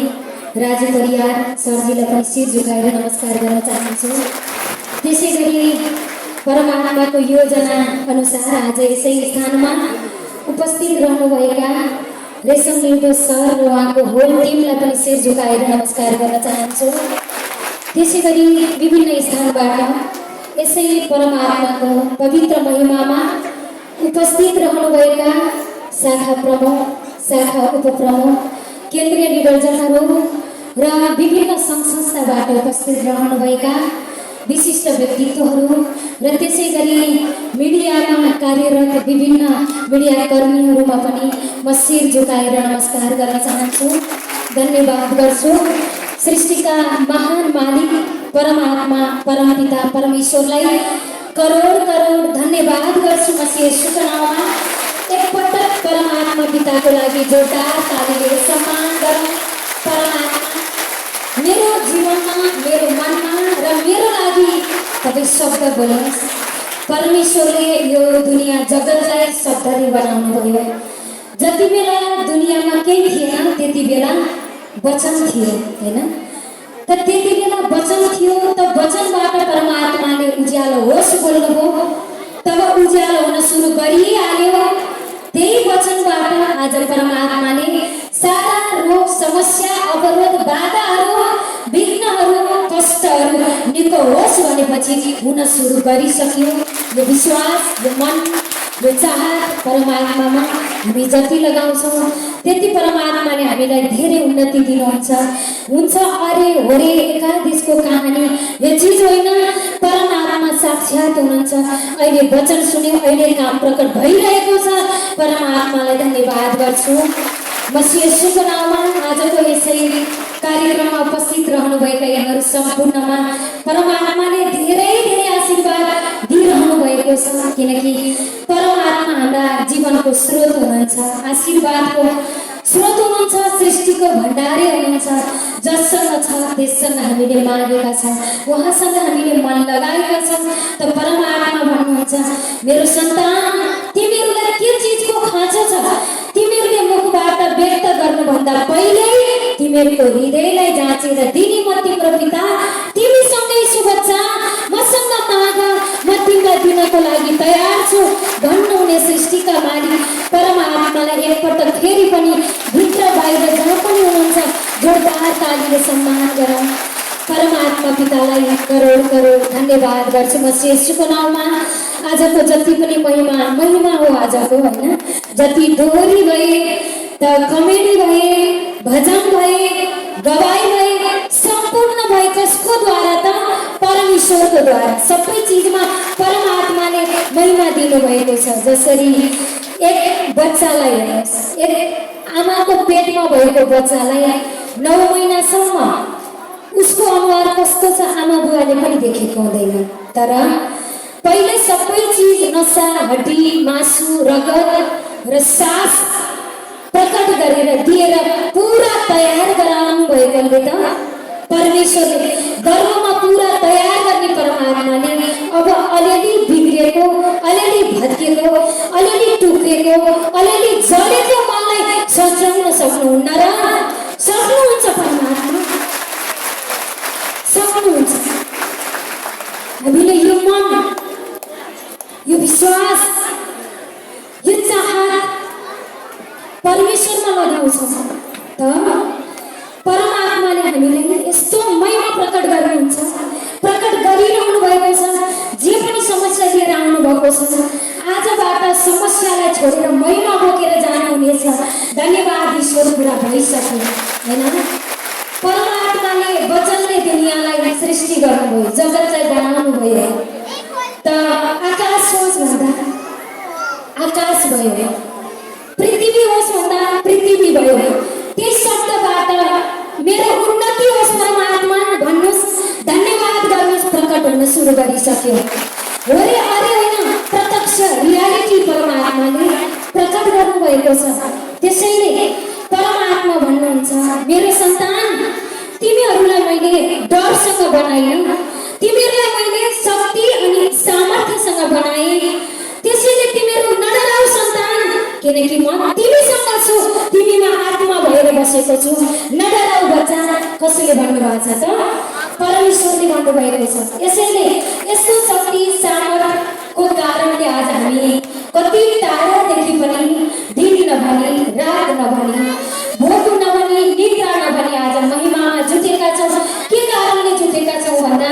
Speaker 2: राजु परियार सरजीलाई पनि शिर झुकाएर नमस्कार गर्न चाहन्छु त्यसै गरी परमात्माको योजना अनुसार आज यसै स्थानमा उपस्थित रहनुभएका रेशम निर्दोष सर र उहाँको होल टिमलाई पनि शिर झुकाएर नमस्कार गर्न चाहन्छु। त्यसै गरी विभिन्न स्थानबाट यसै परमात्माको पवित्र महिमामा उपस्थित रहनुभएका शाखा प्रमुख, शाखा उपप्रमुख, केन्द्रीय लिडरजनहरू र विभिन्न सङ्घ संस्थाबाट उपस्थित रहनुभएका विशिष्ट व्यक्तित्वहरू र त्यसै गरी मिडियामा कार्यरत विभिन्न मिडियाकर्मीहरूमा पनि म शिर झुकाएर नमस्कार गर्न चाहन्छु, धन्यवाद गर्छु। सृष्टिका महान मालिक परमात्मा परमपिता परमेश्वरलाई करोड करोड धन्यवाद गर्छु म येशूको नाममा। एकपटक परमात्मा पिताको लागि जोरदार तालीले सम्मान गरौँ। परमात्मा मेरो जीवनमा, मेरो मनमा र मेरो लागि तपाईँ शब्द बोल्नुहोस्। परमेश्वरले यो दुनियाँ जगतलाई शब्दले बनाउनु भयो। जति बेला दुनियाँमा केही थिएन त्यति बेला वचन थियो, हैन? त त्यति बेला वचन थियो, त वचनबाट परमात्माले उज्यालो होस् बोल्नुभयो, तब उज्यालो हुन सुरु गरिहाल्यो। त्यही वचनबाट आज परमात्माले सारा रोग समस्या अवरोध बाधाहरू विघ्नहरू कष्टहरू निको होस् भनेपछि हुन सुरु गरिसक्यो। यो विश्वास, यो मन, यो चाहत परमात्मामा हामी जति लगाउँछौँ त्यति परमात्माले हामीलाई धेरै उन्नति दिनुहुन्छ। अरे होरे एकादेशको कहानी यो चिज होइन, परमात्मा साक्षात हुनुहुन्छ। अहिले वचन सुन्यो, अहिले काम प्रकट भइरहेको छ। परमात्मालाई धन्यवाद गर्छु म येशूको नाममा। आजको यसै कार्यक्रममा उपस्थित रहनुभएका यहाँहरू सम्पूर्णमा परमात्माले धेरै धेरै आशीर्वाद दिइरहनु भएको छ, किनकि परमात्मा हाम्रा जीवनको स्रोत हुनुहुन्छ, आशीर्वादको स्रोत हुनुहुन्छ, सृष्टिको भण्डारी हुनुहुन्छ। जससँग छ त्यससँग हामीले मागेका छौँ, उहाँसँग हामीले मन लगाएका छौँ। त परमात्मा भन्नुहुन्छ, मेरो सन्तान तिमीहरूलाई के चिजको खाँचो छ, तिमीहरूले मुखबाट व्यक्त गर्नुभन्दा पहिल्यै तिमीहरूको हृदयलाई जाँचेर दिने म तिम्रो पिता तिमीसँगै छु बच्चा, मसँग माग, म तिमीलाई दिनको लागि तयार छु भन्नुहुने सृष्टिका मालिक परमात्मालाई एकपटक फेरि पनि भित्र बाहिर जहाँ पनि हुनुहुन्छ जोरदार तालीले सम्मान गरौँ। परमात्मा पितालाई करोड करोड धन्यवाद गर्छु म येशूको नाममा। आजको जति पनि महिमा हो आजको, होइन? जति दोहोरी भए, त कमेडी भए, भजन भए, गवाई भए, सम्पूर्ण भए कसको द्वारा त परमेश्वरको द्वारा। सबै चिजमा परमात्माले महिमा दिनुभएको छ। जसरी एक बच्चालाई हेर्नुहोस्, एक आमाको पेटमा भएको बच्चालाई 9 महिनासम्म उसको अनुहार कस्तो छ आमा बुवाले पनि देखेको हुँदैन, तर पहिले सबै चिज नसा हड्डी मासु रगत र सास प्रकट गरेर दिएर पुरा तयार गराउनु भएकोले त परमेश्वरले गर्भमा पुरा तयार गर्ने परमात्माले अब अलिअलि बिग्रेको, अलिअलि भत्केको, अलिअलि टुक्रेको, अलिअलि जलेको मनलाई सच्याउन सक्नुहुन्न र सक्नुहुन्छ परमात्मा, सक्नुहुन्छ। हामीले यो मन, यो विश्वास, यो चाहत परमेश्वरमा लगाउँछौँ त परमात्माले हामीलाई यस्तो महिमा प्रकट गर्नुहुन्छ, प्रकट गरिरहनु भएको छ। जे पनि समस्या लिएर आउनु भएको छ, आजबाट समस्यालाई छोडेर महिमा बोकेर जानुहुनेछ। धन्यवाद ईश्वर, पुरा भइसक्यो, होइन? परमात्माले वचनले दुनियाँलाई सृष्टि गर्नुभयो, जगतलाई बनाउनु भयो। त आकाश होस् भन्दा आकाश भयो, पृथ्वी होस् भन्दा पृथ्वी भयो। त्यस शब्दबाट मेरो उन्नति होस् परमात्मा भन्नुहोस्, धन्यवाद गर्नुहोस्, प्रकट हुन सुरु गरिसक्यो। होरे अरे होइन, प्रत्यक्ष रियालिटी परमात्माले प्रकट गर्नुभएको छ। त्यसैले परमात्मा भन्नुहुन्छ, मेरो सन्तान तिमीहरूलाई मैले डरसँग बनाएन, तिमीहरूलाई मैले शक्ति अनि सामर्थ्यसँग बनाएँ। त्यसैले तिमीहरू नडराऊ सन्तान, किनकि म तिमीसँग छु, तिमीमा आत्मा भएर बसेको छु। नडराऊ बच्चा। कसैले भन्नुभएको छ त? परमेश्वरले भन्नुभएको छ। यसैले यस्तो शक्ति सामर्थ्यको कारणले आज हामी कति टाढादेखि पनि दिन नभनी रात नभनी भोक नभनी निद्रा नभनी आज महिमामा जुटेका छौँ। के कारणले जुटेका छौँ भन्दा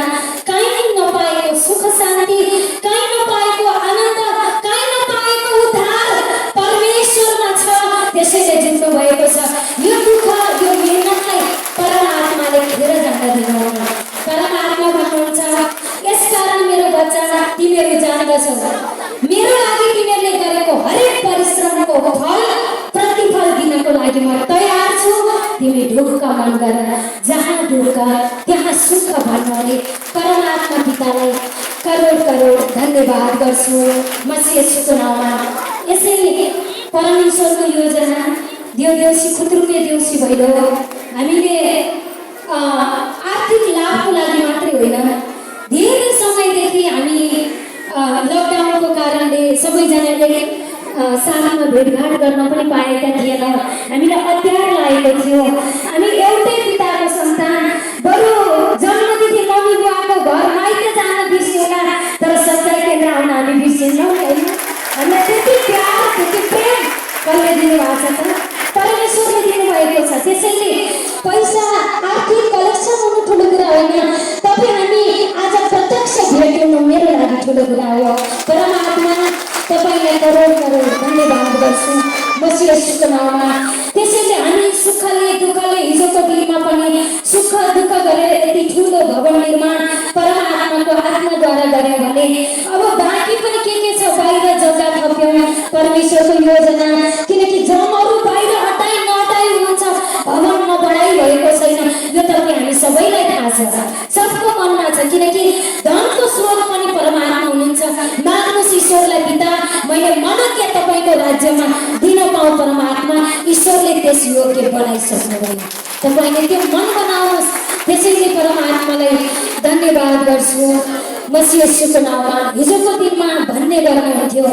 Speaker 2: कहीँ नपाएको सुख शान्ति, कहीँ नपाएको आनन्द, कहीँ नपाएको उद्धार परमेश्वरमा छ। त्यसैले जुट्नु भएको छ। यो दुःख यो मेहनतलाई परमात्माले खेर जान दिनुहुन्न। परमात्मा भन्नुहुन्छ यसकारण मेरो बच्चा तिमीहरू जान्दछौ मेरो लागि तिमीहरूले गरेको हरेक परिश्रमको फल प्रतिफल दिनको लागि म तयार छु। तिमी ढुक्क मन गर, जहाँ ढुक्क त्यहाँ सुख भन्नाले परमात्मा पितालाई करोड करोड धन्यवाद गर्छु मसी येशूको नाममा। यसै परमेश्वरको योजना देउसी खुत्रुके देउसी भैलो हामीले आर्थिक लाभको लागि मात्रै होइन, धेरै समयदेखि हामी लकडाउनको कारणले सबैजनाले साथमा भेटघाट गर्न पनि पाएका थिएन। हामीलाई अत्यार लागेको थियो। हामी एउटै पिताको सन्तान, बरु जन्मदेखि मम्मी बुवाको घर माइत जान बिर्सिएला, तर सच्चाइ केन्द्र आउन हामी बिर्सिएनौँ होइन। हामीलाई त्यति प्यार त्यति प्रेम कसले दिनुभएको छ? परमेश्वरले दिनुभएको छ। त्यसैले पैसा आर्थिक कलेक्सन हुनु ठुलो कुरा होइन, तपाईँ हामी आज प्रत्यक्ष भेट्नु मेरो लागि ठुलो कुरा हो। परमात्मा तपाईँलाई करोड करोड धन्यवाद गर्छु मसी येशूको नाममा। त्यसैले हामी सुखले दुःखले हिजोको दिनमा पनि सुख दुःख गरेर यति ठुलो भवन निर्माण परमात्माको आत्माद्वारा गऱ्यौँ भने अब बाँकी पनि के छ बाहिर जग्गा थप्यौँ परमेश्वरको योजना। किनकि जमहरू बाहिर हटाइ नहटाइ हुनुहुन्छ, भवन नबढाइ भएको छैन। यो तपाईँ हामी सबैलाई थाहा छ, सबको मनमा छ। किनकि धनको स्रोत पनि परमात्मा हुनुहुन्छ। माग्नुहोस् ईश्वरलाई पिता मैले मनज्ञ तपाईँको राज्यमा दिन पाऊँ। परमात्मा ईश्वरले त्यस योग्य बनाइसक्नुभयो, तपाईँले त्यो मन बनाउनुहोस्। त्यसैले परमात्मालाई धन्यवाद गर्छु मसी येशूको नाममा। हिजोको दिनमा भन्ने गर्नुहुन्थ्यो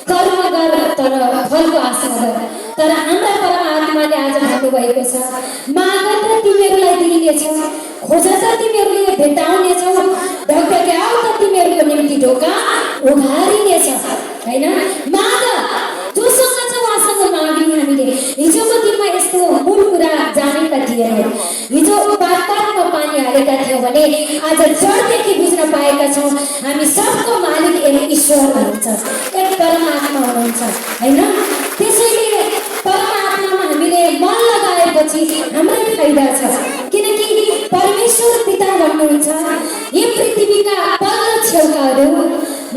Speaker 2: कर्म गर तर फलको आशा गर, तर हाम्रा परमात्माले आज भन्नुभएको छ माग त तिमीहरूलाई दिइनेछ, खोज त तिमीहरूले भेटाउनेछौ, ढकढक्याउ त तिमीहरूको निम्ति ढोका उघारिनेछ होइन। माग जोसँग छ उहाँसँग माग्यौँ हामीले। हिजोको दिनमा यस्तो मूल कुरा जानेका थिएनौँ। हिजो पातमा पानी हालेका थियौँ भने आज जडदेखि बुझ्न पाएका छौँ हामी सबको मालिक एक ईश्वर हुनुहुन्छ, एक परमात्मा हुनुहुन्छ होइन। त्यसैले परमात्मामा हामीले मन लगाएपछि हाम्रै फाइदा छ। किनकि परमेश्वर पिता भन्नुहुन्छ यो पृथ्वीका पल्लो छेउकाहरू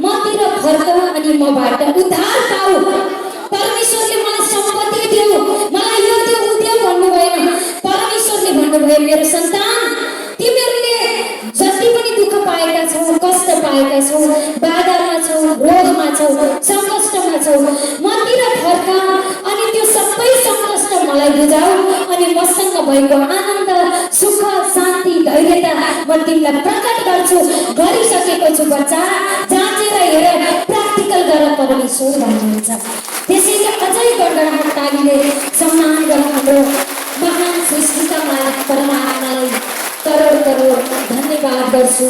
Speaker 2: मतिर फर्क अनि मबाट उद्धार पाऊ। परमेश्वरले मलाई सम्पत्ति दियो, मलाई यो दियो उ दियो भन्नु भएन। परमेश्वरले भन्नुभयो मेरो सन्तान तिमीहरूले जति पनि दुःख पाएका छौ, कष्ट पाएका छौ, बाधामा छौ, रोगमा छौ, सङ्कष्टमा छौ, मतिर फर्क अनि त्यो सबै सङ्कष्ट मलाई बुझाऊ अनि मसँग भएको आनन्द सुख शान्ति धैर्यता म तिमीलाई प्रकट गर्छु। गरिसकेको छु बच्चा, जाँचेर हेर प्र्याक्टिकल गर परमेश्वर भन्नुहुन्छ। त्यसैले अझै गडगडाहट तालीले सम्मान गरौँ हाम्रो महान सृष्टिका मालिक परमात्मालाई करोड करोड धन्यवाद गर्छु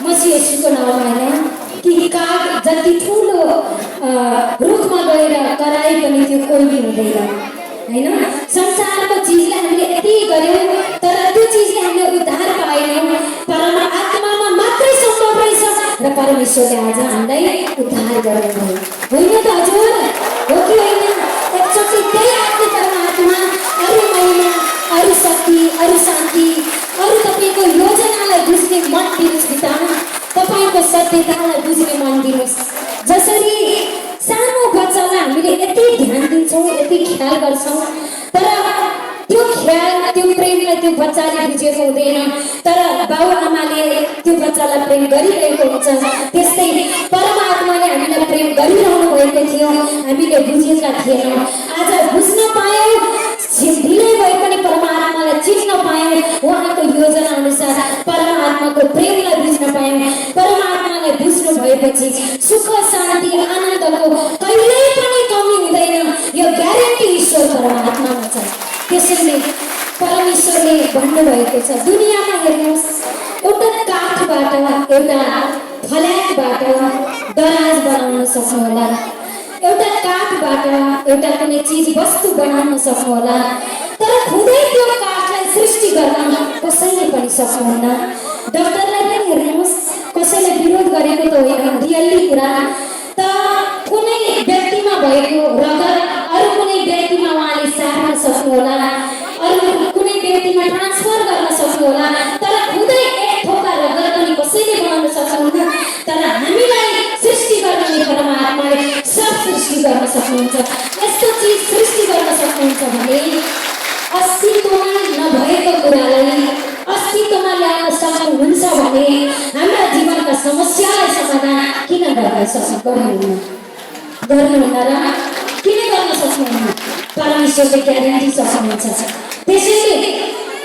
Speaker 2: मसी येशूको नाममा होइन। कि काग जति ठुलो रुखमा गएर कराए पनि त्यो कोही हुँदैन होइन। संसारको चिजले हामीले यति गऱ्यौँ तर त्यो चिजले हामीले उद्धार पाएनौँ। परमात्मामा मात्रै सम्भव रहेछ र परमेश्वरले आज हामीलाई उद्धार गर्नुभयो होइन त हजुर, हो कि होइन? एकचोटि त्यही आफ्नो परमात्मा अरू महिमा अरू शक्ति अरू शान्ति अरू तपाईँको योजनालाई बुझ्ने मन दिनुहोस् पिता, तपाईँको सत्यतालाई बुझ्ने मन दिनुहोस्। जसरी सानो बच्चालाई हामीले यति ध्यान दिन्छौँ यति ख्याल गर्छौँ तर त्यो ख्याल त्यो प्रेमलाई त्यो बच्चाले बुझेको हुँदैन, तर बाउ आमाले त्यो बच्चालाई प्रेम गरिरहेको हुन्छ। त्यस्तै परमात्माले हामीलाई प्रेम गरिरहनु भएको थियो, हामीले बुझेका थिएनौँ। आज बुझ्न पायौँ, ढिलै भए पनि परमात्मालाई चिन्न पायौँ। उहाँको योजना अनुसार परमात्माको प्रेमलाई बुझ्न पायौँ। परमात्मालाई बुझ्नु भएपछि सुख शान्ति आनन्दको कहिल्यै पनि कमी हुँदैन। यो ग्यारेन्टी ईश्वर परमात्मामा छ। त्यसैले परमेश्वरले भन्नुभएको छ दुनियाँमा हेर्नुहोस् एउटा काठबाट एउटा फल्याकबाट दराज बनाउन सक्नुहोला, एउटा काठबाट एउटा कुनै चिज वस्तु बनाउन सक्नुहोला, तर खुदै त्यो काठलाई सृष्टि गर्न कसैले पनि सक्नुहुन्न। डाक्टरलाई पनि हेर्नुहोस्, कसैले विरोध गरेको त होइन, रियल्ली कुरा त कुनै व्यक्तिमा भएको रगत अरू कुनै व्यक्तिमा उहाँले सार्न सक्नुहोला, अरू कुनै व्यक्तिमा ट्रान्सफर गर्न सक्नुहोला, तर खुदै एक थोका रगत पनि कसैले बनाउन सक्नुहुन्न। तर हामीलाई सृष्टि गर्ने परमात्माले सब सृष्टि गर्न सक्नुहुन्छ। यस्तो चिज सृष्टि गर्न सक्नुहुन्छ भने अस्तित्वमा नभएको कुरालाई अस्तित्वमा ल्याउन सक्नुहुन्छ भने हाम्रा जीवनका समस्यालाई समाधान किन गर्न सक्नुहुन्न? गर्नुहुन्न र किन गर्न सक्नुहुन्न? परमेश्वरले ग्यारेन्टी सक्नुहुन्छ। त्यसैले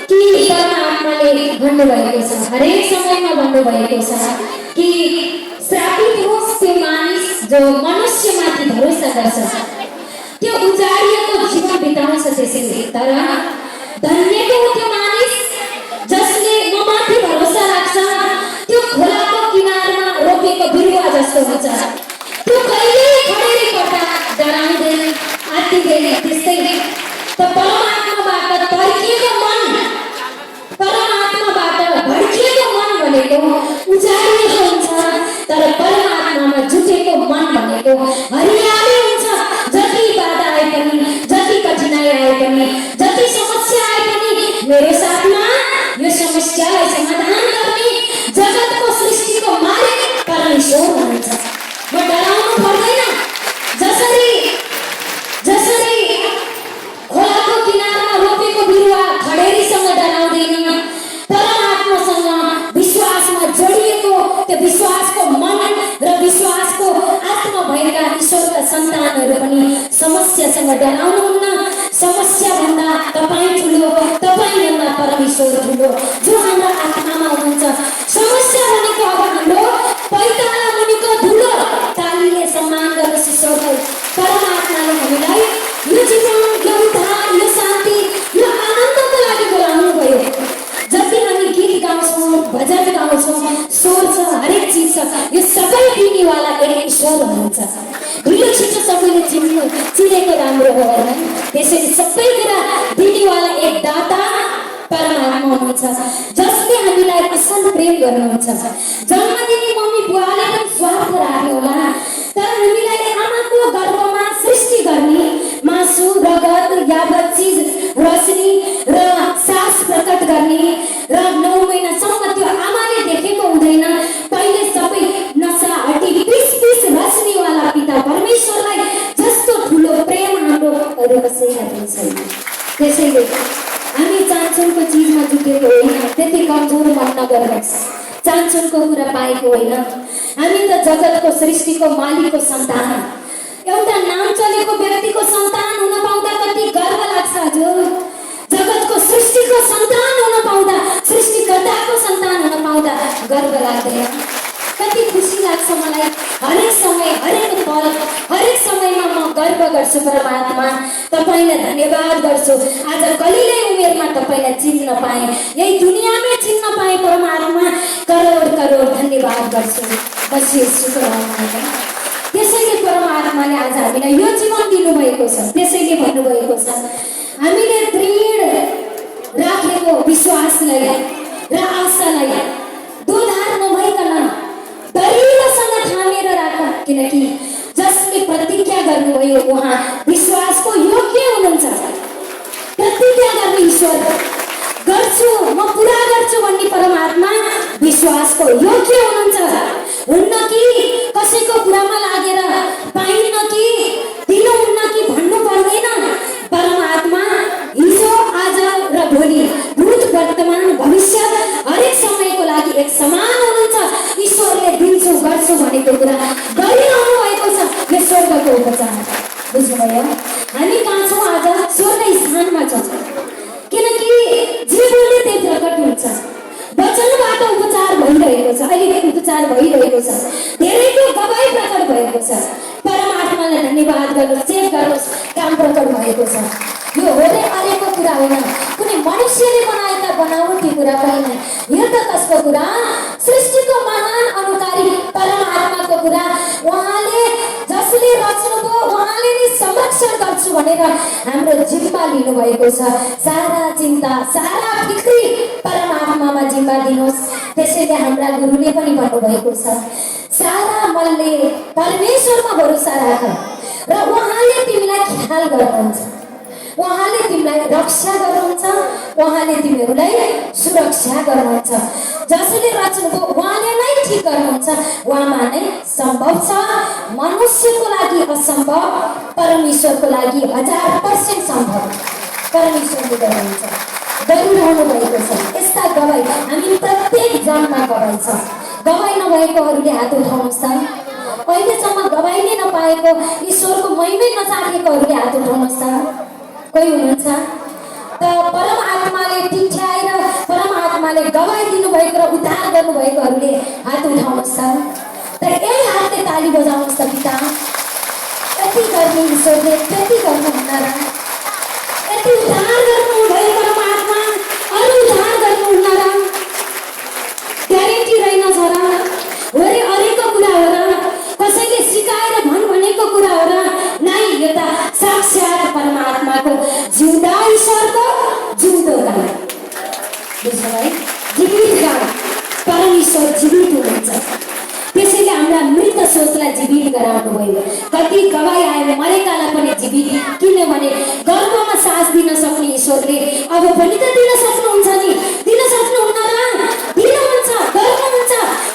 Speaker 2: कि परमात्माले भन्नुभएको छ, हरेक समयमा भन्नुभएको छ कि श्रापित होस् त्यो मानिस जो मनुष्यमाथि भरोसा गर्छ, त्यो उजाडिएको जीवन बिताउँछ। त्यसैले तर धन्यको त्यो मानिस जसले ममाथि भरोसा राख्छ, त्यो खोलाको किनारमा रोपेको बिरुवा जस्तो हुन्छ, त्यो कहिल्यै खडेरी पर्दा डराउँदैन, आत्तिदैन। त्यस्तै त परमात्माबाट तर्किएको मन, परमात्माबाट भड्किएको मन भनेको उजाडिएको हुन्छ, तर परमात्मामा जुटेको मन भनेको हरियाली हुन्छ। जति बाधा आए पनि, जति कठिनाइ आए पनि, जति समस्या आए पनि मेरो साथमा यो समस्यालाई समाधान गर्ने जगतको सृष्टिको मालिक परमेश्वर हुनुहुन्छ। म डराउनु पर्दैन। जसरी खोलाको किनारमा रोपेको बिरुवा खडेरीसँग डराउँदैन, परमात्मासँग विश्वासमा जोडिएको त्यो विश्वासको मन र विश्वासको आत्मा भएका ईश्वरका सन्तानहरू पनि समस्यासँग डराउनुहुन्न। समस्याभन्दा तपाईँ ठुलो, तपाईँभन्दा परमेश्वर ठुलो जो हाम्रो आत्मामा हुनुहुन्छ। समस्या भनेको अब हाम्रो पैताला मुनिको धुलो, तालीले सम्मान गर्नुहोस् ईश्वरलाई। परमात्माले हामीलाई यो जीवन, यो उद्धार, यो शान्ति, यो आनन्दको लागि बोलाउनु भयो। जति हामी गीत गाउँछौँ, भजन गाउँछौँ, स्वर छ, हरेक चिज छ, यो सबै दिनेवाला एक ईश्वर हुनुहुन्छ। ढिलो छिटो सबैले चिनेको राम्रो हो होइन? त्यसैले सबै कुरा दिनेवाला एक दाता परमात्मा हुनुहुन्छ, जसले हामीलाई असल प्रेम गर्नुहुन्छ। जन्म दिने मम्मी बुवाले पनि स्वार्थ राख्नु होला, तर हामीलाई आमाको गर्भमा सृष्टि गर्ने मासु, रगत, यावत चिज, रश्मि र सास प्रकट गर्ने र 9 महिनासम्म त्यो आमाले देखेको हुँदैन। पहिले सबै नसा हटी पिस रश्मिवाला पिता परमेश्वरलाई जस्तो ठुलो प्रेम हाम्रो अरू कसैलाई छैन। त्यसैले हामी चान्चुनको चिजमा जुटेको होइन, त्यति कमजोर मन नगर्नुहोस्। चान्चुनको कुरा पाएको होइन, हामी त जगतको सृष्टिको मालिकको सन्तान, एउटा नाम चलेको व्यक्तिको सन्तान हुन पाउँदा कति गर्व लाग्छ हजुर। जगतको सृष्टिको सन्तान हुन पाउँदा, सृष्टिकर्ताको सन्तान हुन पाउँदा गर्व लाग्दैन? कति खुसी लाग्छ मलाई। हरेक समय, हरेक पल, हरेक समयमा म गर्व गर्छु परमात्मा, तपाईँलाई धन्यवाद गर्छु। आज कलिलै उमेरमा तपाईँलाई चिन्न पाएँ, यही दुनियाँमै चिन्न पाएँ परमात्मा, करोड करोड धन्यवाद गर्छु। बस यो शुक्राना। त्यसैले परमात्माले आज हामीलाई यो जीवन दिनुभएको छ। त्यसैले भन्नुभएको छ हामीले दृढ राखेको विश्वासलाई र आशालाई दोधार नभइकन दरिलोसँग थामेर राख, किनकि जसले प्रतिज्ञा गर्नुभयो उहाँ विश्वासको योग्य हुनुहुन्छ। प्रतिज्ञा गर्ने ईश्वर, गर्छु म पुरा गर्छु भन्ने परमात्मा विश्वासको योग्य हुनुहुन्छ। हुन्न कि कसैको कुरामा लागेर पाइन्न कि दिनुहुन्न कि भन्नु पर्दैन। परमात्मा हिजो, आज र भोलि, भूत, वर्तमान, भविष्य हरेक समयको लागि एक समान हुनुहुन्छ। ईश्वरले दिन्छु गर्छु भनेको कुरा गरिरहनु भएको छ। यो स्वर्गको उपचार, बुझ्नुभयो? हामी कहाँ छौँ आज? स्वर्ग स्थानमा छौँ, किनकि जे बोले त्यही प्रकट हुन्छ। वचनबाट उपचार भइरहेको छ, अहिले उपचार भइरहेको छ, धेरैको गवाई प्रकट भएको छ। परमात्मालाई धन्यवाद गर्नुहोस्, चेक गर्नुहोस्, काम प्रकट भएको छ। यो होरे अरेको कुरा होइन, कुनै मनुष्यले बनाएका बनावटी कुरा होइन। यो त कसको कुरा? सृष्टिको महान अनुकारी परमात्माको कुरा। उहाँले जसले रच्नुभयो संरक्षण गर्छु भनेर हाम्रो जिम्मा लिनुभएको छ। सारा चिन्ता सारा फिक्री परमात्मामा जिम्मा दिनुहोस्। त्यसैले हाम्रा गुरुले पनि भन्नुभएको छ, सारा मनले परमेश्वरमा भरोसा राख र उहाँले तिमीलाई ख्याल गर्नुहुन्छ, उहाँले तिमीलाई रक्षा गर्नुहुन्छ, उहाँले तिमीहरूलाई सुरक्षा गर्नुहुन्छ। जसले रचनको उहाँले नै ठिक गर्नुहुन्छ, उहाँमा नै सम्भव छ। मनुष्यको लागि असम्भव, परमेश्वरको लागि 1000% सम्भव परमेश्वरले गर्नुहुन्छ, गरिरहनु भएको छ। यस्ता गवाई हामी प्रत्येक जनमा गवाई छ। गवाई नभएकोहरूले हात उठाउनुहोस् त। अहिलेसम्म गवाई नै नपाएको, ईश्वरको महिमै नचाखेकोहरूले हात उठाउनुहोस् त। कोही हुनुहुन्छ त? परमात्माले टिठ्याएर परमात्माले गवाई दिनुभएको र उद्धार गर्नुभएकोहरूले हात उठाउनुहोस् त। यही हातले ताली बजाउनुहोस् त। पिता, यति गर्ने ईश्वरले त्यति गर्नुहुन्न र? यति उद्धार गर्नुभयो परमात्मा, अरू उद्धार गर्नुहुन्न र? ग्यारेन्टी रहेनछ र? वरि अरेको कुरा हो र? कसैले सिकाएर भन भनेको कुरा हो र? नै, यो त साक्षात परमात्माको जिउँदा ईश्वरको जिउँदो काम। बुझ्नु भयो? जीवित काम। परमेश्वर जीवित हुनुहुन्छ। त्यसैले हाम्रा मृत सोचलाई जीवित गराउनु भयो। कति गवाई आयो, मरेकालाई पनि जीवित, किनभने गर्भमा सास दिन सक्ने ईश्वरले अब पनि त दिन सक्नुहुन्छ नि? दिन सक्नुहुन्न र? दिनुहुन्छ, गर्नुहुन्छ।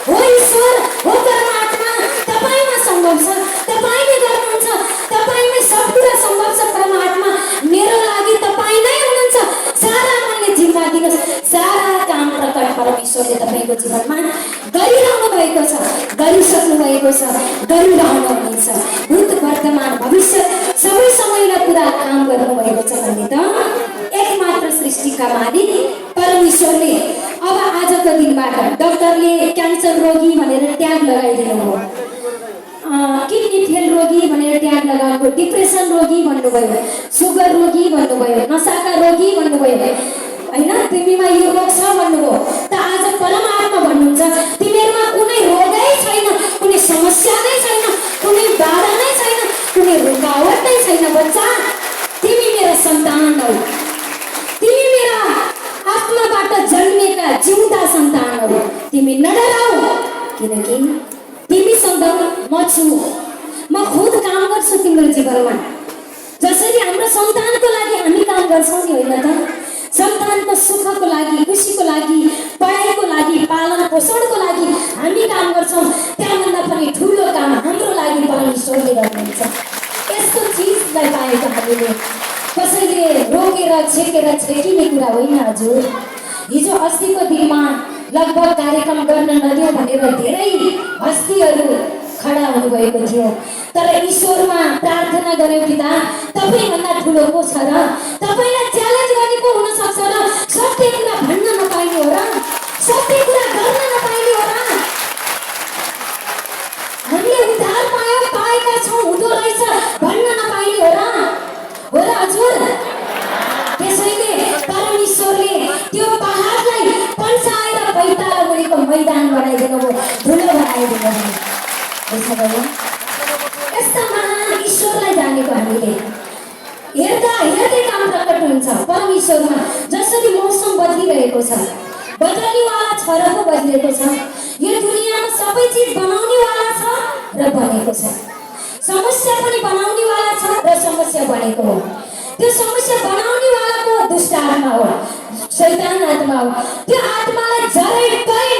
Speaker 2: हो ईश्वर, हो परमात्मा, तपाईँमा सम्भव छ, तपाईँले गर्नुहुन्छ, तपाईँमै सब कुरा सम्भव छ। परमात्मा, मेरो लागि तपाईँ नै हुनुहुन्छ। सारा मनले जिम्मा दिनुहोस्। सारा काम प्रकट परमेश्वरले तपाईँको जीवनमा गरिरहनु भएको छ, गरिसक्नु भएको छ, गरिरहनु हुनेछ। भूत, वर्तमान, भविष्य सबै समयलाई पुरा काम गर्नुभएको छ भन्ने त एकमात्र सृष्टिका मालिक परमेश्वरले अब आजको दिनबाट डक्टरले क्यान्सर रोगी भनेर ट्याग लगाइदिनु हो, किडनी फेल रोगी भनेर ट्याग लगाउनु, डिप्रेसन रोगी भन्नुभयो, सुगर रोगी भन्नुभयो, नसाका रोगी भन्नुभयो, होइन? तिमीमा यो रोग छ भन्नुभयो। त आज परमात्मा भन्नुहुन्छ, तिमीहरूमा कुनै रोगै छैन, कुनै समस्या नै छैन, कुनै बाधा नै छैन, कुनै रुकावट नै छैन। बच्चा, तिमी मेरो सन्तान हौ, तिमी मेरा आत्माबाट जन्मेका जिउँदा सन्तान हौ। तिमी नडराऊ, किनकि तिमीसँग म छु। म खुद काम गर्छु तिम्रो जीवनमा। जसरी हाम्रो सन्तानको लागि हामी काम गर्छौँ नि, होइन त? सन्तानको सुखको लागि, खुसीको लागि, पढाइको लागि, पालन पोषणको लागि हामी काम गर्छौँ, त्यहाँभन्दा पनि ठुलो काम हाम्रो लागि परमेश्वरले गर्नुहुन्छ। यस्तो चिजलाई पाएको हामीले कसैले रोकेर छेकेर छेकिने कुरा होइन हजुर। हिजो अस्तिको दिनमा लगभग कार्यक्रम गर्न नदियो भनेर धेरै हस्तीहरू खडा हुनुभएको थियो, तर ईश्वरमा प्रार्थना गर्यो, पिता तपाईँभन्दा ठुलो को छ र? तपाईँलाई च्यालेन्ज गर्ने को हुन सक्छ र? सत्य कुरा भन्न नपाइने हो र? सत्य कुरा गर्न नपाइने हो र? हामीले उद्धार पाएका छौँ, हुँदो रहेछ भन्न नपाइने हो र? हो र हजुर? त्यसैले परमेश्वरले त्यो पहाडलाई पन्साएर पैताला मुनिको मैदान बनाइदिनु भयो, धुलो बनाइदिनु भयो। यस्ता महान ईश्वरलाई जानेको हामीले हेर्दा हेर्दै काम प्रकट हुन्छ परमेश्वरमा। जसरी मौसम बदलिरहेको छ, बदल्नेवाला छ र पो बदलिएको छ। यो दुनियाँमा सबै चिज बनाउनेवाला छ र बनेको छ, समस्या पनि बनाउनेवाला छ र समस्या बनेको हो। त्यो समस्या बनाउनेवालाको दुष्ट आत्मा हो, शैतान आत्मा हो। त्यो आत्मालाई जरै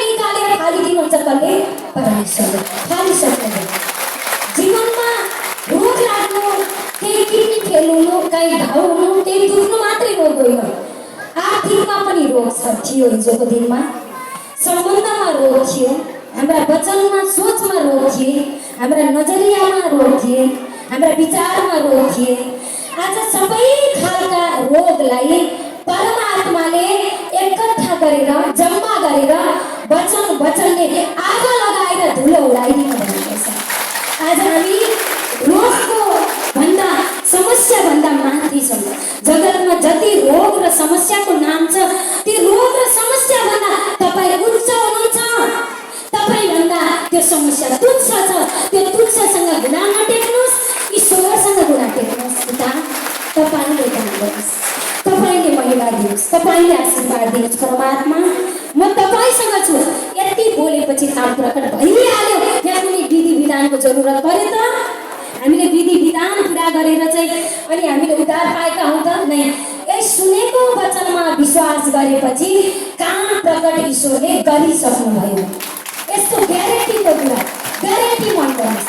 Speaker 2: निकालेर फालिदिनुहुन्छ कसले? परमेश्वरले फालिसक्नु। जीवनमा रोग लाग्नु, केही किडनी फेल हुनु, कहीँ घाउ हुनु, केही दुख्नु मात्रै रोग होइन, आर्थिकमा पनि रोग थियो। हिजोको दिनमा सम्बन्धमा रोग थियो, हाम्रा वचनमा सोचमा रोग थिए, हाम्रा नजरियामा रोग थिए, हाम्रा विचारमा रोग थिए। आज सबै खालका रोगलाई परमात्माले एकट्ठा गरेर जम्मा गरेर वचनले आगो लगाएर धुलो उडाइदिनु भएको छ। आज हामी रोगको भन्दा समस्या भन्दा माथि छौँ। जगतमा जति रोग र समस्याको नाम छ, ती रोग र समस्या भन्दा तपाईँ उच्च हुनुहुन्छ। तपाईँ भन्दा त्यो समस्या तुच्छ छ। त्यो तुच्छसँग गुना नटेक्नुहोस्, ईश्वरसँग गुना टेक्नुहोस्। दिनुहोस्, तपाईँले आशीर्वाद दिनुहोस् परमात्मा। म तपाईँसँग छु। यति बोलेपछि काम पुरा भइहाल्यो। यहाँ कुनै विधि विधानको जरुरत पर्यो त? हामीले विधि विधान पुरा गरेर चाहिँ अनि हामीले उद्धार पाएका हौँ त? नै। यस सुनेको वचनमा विश्वास गरेपछि काम प्रकट ईश्वरले गरिसक्नुभयो। यस्तो ग्यारेन्टीको कुरा, ग्यारेन्टी मन गर्नुहोस्।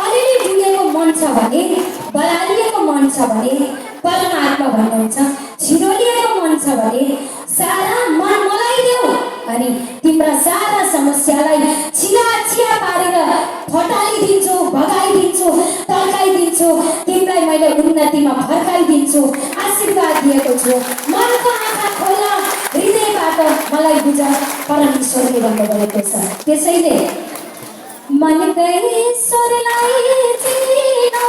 Speaker 2: अलिअलि डुलेको मन छ भने, बलालिएको मन छ भने परमात्मा भन्नुहुन्छ, छिरोलिएको मन छ भने सारा मन मलाई देऊ अनि तिम्रा सारा समस्यालाई छिया पारेर फटालिदिन्छु, भगाइदिन्छु, तर्काइदिन्छु, तिमीलाई मैले उन्नतिमा फर्काइदिन्छु, आशीर्वाद दिएको छु। मनको आँखा खोल, हृदयबाट मलाई बुझ, परमेश्वरले भन्नुभएको छ। त्यसैले मनकै ईश्वरलाई चिनो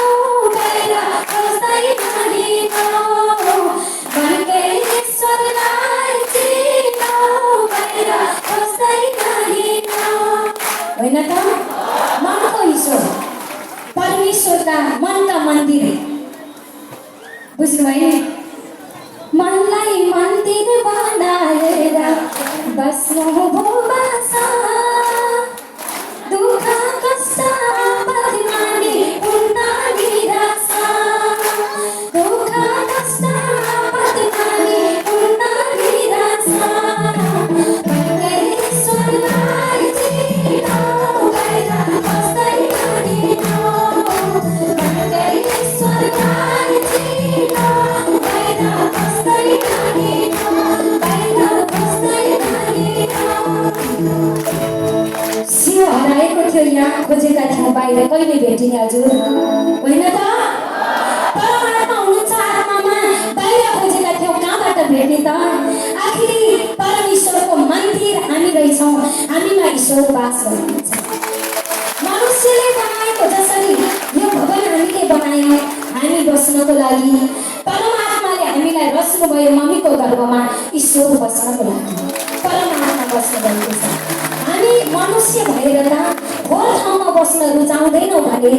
Speaker 2: गएर खोज्दै हिँड्नु, मनकै ईश्वरलाई चिनो गएर खोज्दै हिँड्नु। होइन त? मनको ईश्वर, परमेश्वरका मनका मन्दिर, बुझ्नुभयो? मनलाई मन्दिर बनाएर बस्नु भो बासा, दुःख कष्ट आपदमानी पूर्ण निराशा, दुःख कष्ट आपदमानी पूर्ण निराशा। मनकै ईश्वरलाई चिनो गएर खोज्दै हिँड्नु, मनकै ईश्वरलाई चिनो गएर खोज्दै हिँड्नु, गएर खोज्दै हिँड्नु। सिंह हराएको थियो, यहाँ खोजेका थियौँ, बाहिर कहिले भेटिने हजुर? होइन त? परमात्मा हुनुहुन्छ आत्मामा, बाहिर खोजेका थियौँ, कहाँबाट भेट्ने त? आखिरी परमेश्वरको मन्दिर हामी रहेछौँ, हामीमा ईश्वर बास गर्नुहुन्छ। मनुष्यले बनाएको जसरी यो भवन हामीले बनायौँ हामी बस्नको लागि, परमात्माले हामीलाई रच्नुभयो मम्मीको गर्भमा ईश्वर बस्नको लागि, परमात्मा बस्नुभएको छ। हामी मनुष्य भएर त खोर ठाउँमा बस्न रुचाउँदैनौँ भने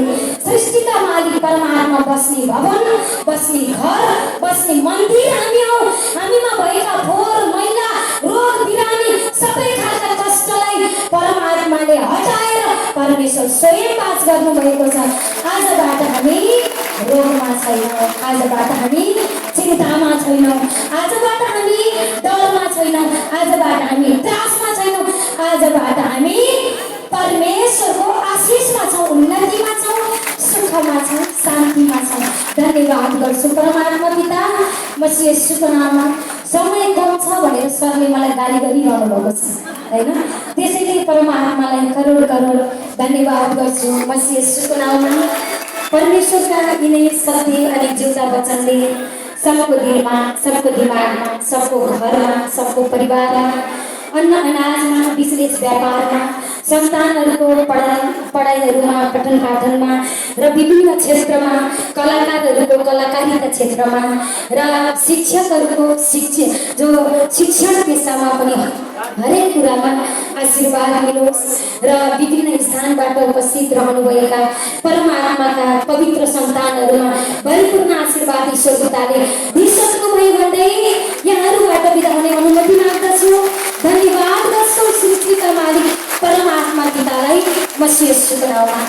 Speaker 2: सृष्टिका मालिक परमात्मा बस्ने भवन, बस्ने घर, बस्ने मन्दिर हामी हौ। हामीमा भएका फोहोर मैला रोग बिरामी सबै खालका कष्टलाई परमात्माले हटाएर परमेश्वर स्वयं बास गर्नुभएको छ। आजबाट हामी रोगमा छैनौँ, आजबाट हामी चिन्तामा छैनौँ, आजबाट हामी डरमा छैनौँ, आजबाट हामी त्रासमा छैनौँ, आजबाट हामी परमेश्वरको आशिषमा छौँ, उन्नतिमा छौँ, सुखमा छौँ, शान्तिमा छौँ। धन्यवाद गर्छु परमात्मा पिता, मसिह येशूको नाममा। समय कम छ भनेर सरले मलाई गाली गरिरहनु भएको छ, होइन? त्यसैले परमात्मालाई करोड करोड धन्यवाद गर्छु मसिह येशूको नाममा। परमेश्वरका यिनै सत्य अनि जिउँदा वचनले सबको दिलमा, सबको दिमागमा, सबको घरमा, सबको परिवारमा, अन्न अनाजमा, विशेष व्यापारमा, सन्तानहरूको पढाइहरूमा, पठन पाठनमा र विभिन्न क्षेत्रमा, कलाकारहरूको कलाकारिता क्षेत्रमा र शिक्षकहरूको जो शिक्षण पेसामा पनि हरेक कुरामा आशीर्वाद मिलोस् र विभिन्न स्थानबाट उपस्थित रहनुभएका परमात्माका पवित्र सन्तानहरूमा भरिपूर्ण आशीर्वाद ईश्वर पिताले दिइसक्नुभयो भन्दै यहाँहरूबाट बिदा हुने अनुमति माग्दछु। धन्यवाद गर्छु सृष्टिका मालिक परमात्मा पितालाई मसिह येशूको नाममा।